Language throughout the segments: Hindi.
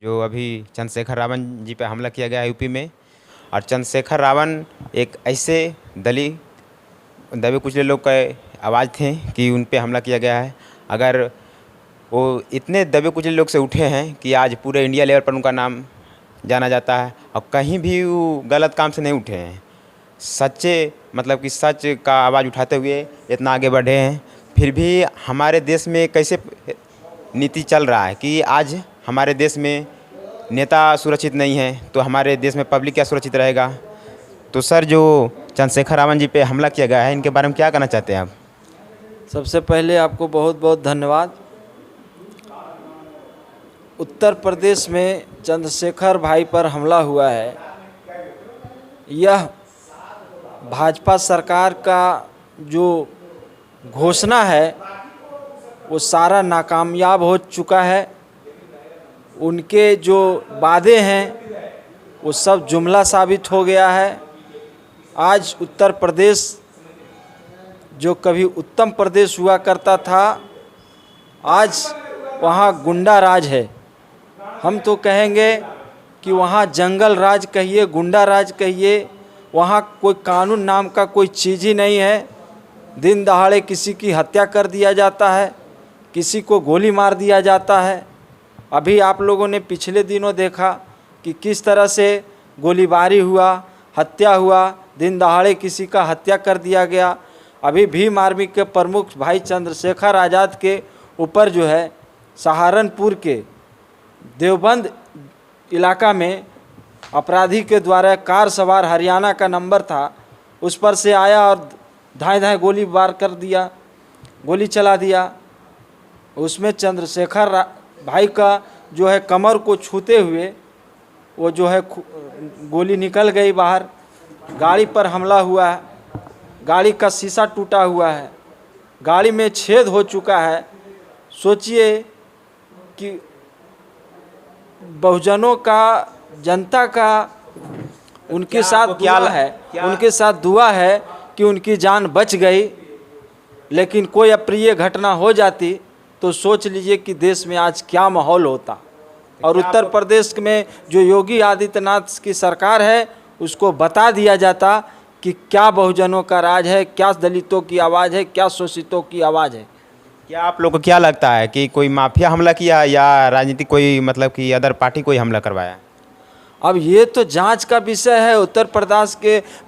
जो अभी चंद्रशेखर रावण जी पे हमला किया गया है यूपी में। और चंद्रशेखर रावण एक ऐसे दबे कुचले लोग का आवाज़ थे कि उन पे हमला किया गया है। अगर वो इतने दबे कुचले लोग से उठे हैं कि आज पूरे इंडिया लेवल पर उनका नाम जाना जाता है और कहीं भी वो गलत काम से नहीं उठे हैं। सच्चे मतलब कि सच का आवाज़ उठाते हुए इतना आगे बढ़े हैं। फिर भी हमारे देश में कैसे नीति चल रहा है कि आज हमारे देश में नेता सुरक्षित नहीं है तो हमारे देश में पब्लिक क्या सुरक्षित रहेगा। तो सर, जो चंद्रशेखर रावण जी पे हमला किया गया है, इनके बारे में क्या कहना चाहते हैं आप? सबसे पहले आपको बहुत बहुत धन्यवाद। उत्तर प्रदेश में चंद्रशेखर भाई पर हमला हुआ है, यह भाजपा सरकार का जो घोषणा है वो सारा नाकामयाब हो चुका है। उनके जो वादे हैं वो सब जुमला साबित हो गया है। आज उत्तर प्रदेश जो कभी उत्तम प्रदेश हुआ करता था, आज वहाँ गुंडा राज है। हम तो कहेंगे कि वहाँ जंगल राज कहिए, गुंडा राज कहिए, वहाँ कोई कानून नाम का कोई चीज़ ही नहीं है। दिन दहाड़े किसी की हत्या कर दिया जाता है, किसी को गोली मार दिया जाता है। अभी आप लोगों ने पिछले दिनों देखा कि किस तरह से गोलीबारी हुआ, हत्या हुआ, दिन दहाड़े किसी का हत्या कर दिया गया। अभी भीम आर्मी के प्रमुख भाई चंद्रशेखर आज़ाद के ऊपर जो है सहारनपुर के देवबंद इलाका में अपराधी के द्वारा कार सवार, हरियाणा का नंबर था, उस पर से आया और धाए धाए गोली वार कर दिया, गोली चला दिया। उसमें चंद्रशेखर भाई का जो है कमर को छूते हुए वो जो है गोली निकल गई बाहर। गाड़ी पर हमला हुआ है, गाड़ी का शीशा टूटा हुआ है, गाड़ी में छेद हो चुका है। सोचिए कि बहुजनों का, जनता का उनके साथ क्या है, उनके साथ दुआ है कि उनकी जान बच गई। लेकिन कोई अप्रिय घटना हो जाती तो सोच लीजिए कि देश में आज क्या माहौल होता। और उत्तर प्रदेश में जो योगी आदित्यनाथ की सरकार है उसको बता दिया जाता कि क्या बहुजनों का राज है, क्या दलितों की आवाज़ है, क्या शोषितों की आवाज़ है। क्या आप लोग को क्या लगता है कि कोई माफिया हमला किया या राजनीतिक कोई मतलब कि अदर पार्टी कोई हमला करवाया? अब ये तो जांच का विषय है। उत्तर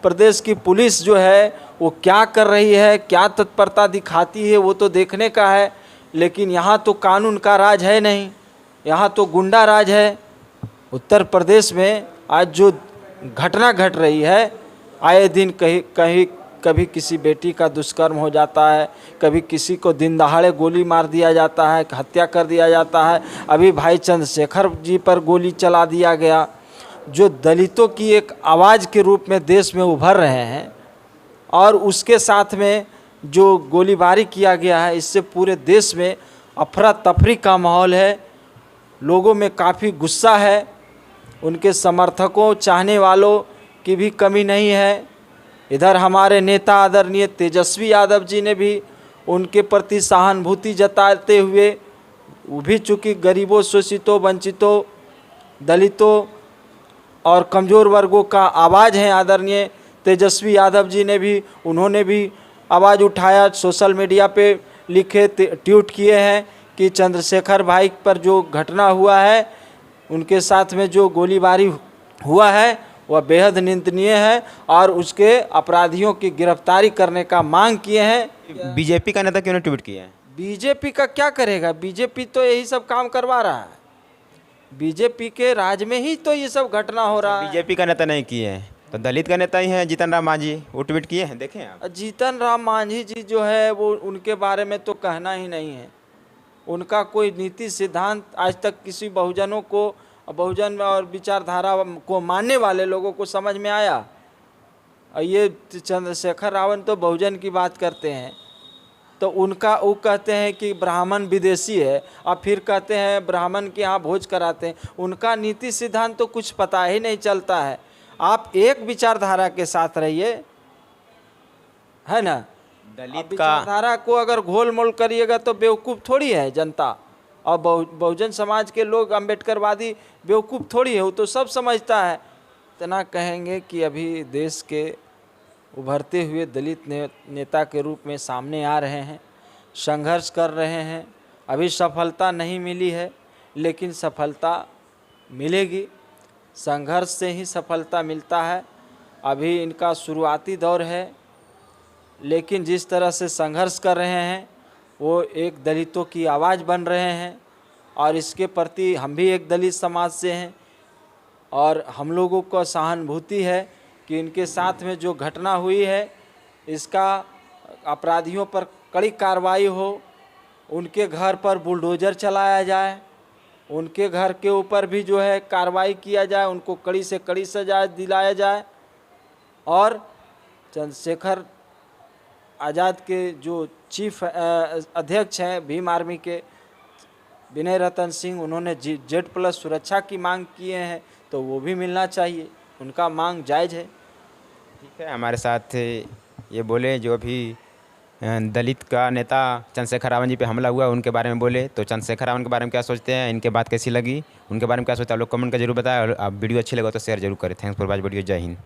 प्रदेश की पुलिस जो है वो क्या कर रही है, क्या तत्परता दिखाती है, वो तो देखने का है। लेकिन यहाँ तो कानून का राज है नहीं, यहाँ तो गुंडा राज है। उत्तर प्रदेश में आज जो घटना घट रही है, आए दिन कभी किसी बेटी का दुष्कर्म हो जाता है, कभी किसी को दिन दहाड़े गोली मार दिया जाता है, हत्या कर दिया जाता है। अभी भाई चंद्रशेखर जी पर गोली चला दिया गया। जो दलितों की एक आवाज़ के रूप में देश में उभर रहे हैं और उसके साथ में जो गोलीबारी किया गया है, इससे पूरे देश में अफरा तफरी का माहौल है। लोगों में काफ़ी गुस्सा है, उनके समर्थकों, चाहने वालों की भी कमी नहीं है। इधर हमारे नेता आदरणीय तेजस्वी यादव जी ने भी उनके प्रति सहानुभूति जताते हुए, वो भी चूँकि गरीबों, शोषितों, वंचितों, दलितों और कमज़ोर वर्गों का आवाज़ है, आदरणीय तेजस्वी यादव जी ने भी, उन्होंने भी आवाज़ उठाया, सोशल मीडिया पे लिखे, ट्वीट किए हैं कि चंद्रशेखर भाई पर जो घटना हुआ है, उनके साथ में जो गोलीबारी हुआ है वह बेहद निंदनीय है और उसके अपराधियों की गिरफ्तारी करने का मांग किए हैं। बीजेपी का नेता क्यों ने ट्वीट किया है? बीजेपी का क्या करेगा? बीजेपी तो यही सब काम करवा रहा है। बीजेपी के राज में ही तो ये सब घटना हो रहा है। बीजेपी का नेता नहीं किए हैं तो दलित का नेता ही है जीतन राम मांझी, वो ट्वीट किए हैं, देखें आप। जीतन राम मांझी जी जो है वो, उनके बारे में तो कहना ही नहीं है। उनका कोई नीति सिद्धांत आज तक किसी बहुजनों को, बहुजन और विचारधारा को मानने वाले लोगों को समझ में आया? और ये चंद्रशेखर रावण तो बहुजन की बात करते हैं, तो उनका वो कहते हैं कि ब्राह्मण विदेशी है और फिर कहते हैं ब्राह्मण के यहाँ भोज कराते हैं। उनका नीति सिद्धांत तो कुछ पता ही नहीं चलता है। आप एक विचारधारा के साथ रहिए, है ना। दलित का विचारधारा को अगर घोल मोल करिएगा तो बेवकूफ़ थोड़ी है जनता। और बहुजन समाज के लोग अम्बेडकरवादी बेवकूफ़ थोड़ी है, वो तो सब समझता है। इतना कहेंगे कि अभी देश के उभरते हुए दलित नेता के रूप में सामने आ रहे हैं, संघर्ष कर रहे हैं। अभी सफलता नहीं मिली है, लेकिन सफलता मिलेगी। संघर्ष से ही सफलता मिलता है। अभी इनका शुरुआती दौर है, लेकिन जिस तरह से संघर्ष कर रहे हैं वो एक दलितों की आवाज़ बन रहे हैं। और इसके प्रति हम भी एक दलित समाज से हैं और हम लोगों को सहानुभूति है कि इनके साथ में जो घटना हुई है इसका अपराधियों पर कड़ी कार्रवाई हो, उनके घर पर बुलडोज़र चलाया जाए, उनके घर के ऊपर भी जो है कार्रवाई किया जाए, उनको कड़ी से कड़ी सजा दिलाया जाए। और चंद्रशेखर आज़ाद के जो चीफ अध्यक्ष हैं भीम आर्मी के, विनय रतन सिंह, उन्होंने Z+ सुरक्षा की मांग किए हैं, तो वो भी मिलना चाहिए, उनका मांग जायज़ है। ठीक है, हमारे साथ ये बोले जो अभी दलित का नेता चंद्रशेखर रावण जी पे हमला हुआ उनके बारे में बोले, तो चंद्रशेखर रावण के बारे में क्या सोचते हैं, इनके बात कैसी लगी, उनके बारे में क्या सोचते हैं आप लोग कमेंट कर जरूर बताएं। और आप वीडियो अच्छी लगा तो शेयर जरूर करें। Thanks for watch video. जय हिंद।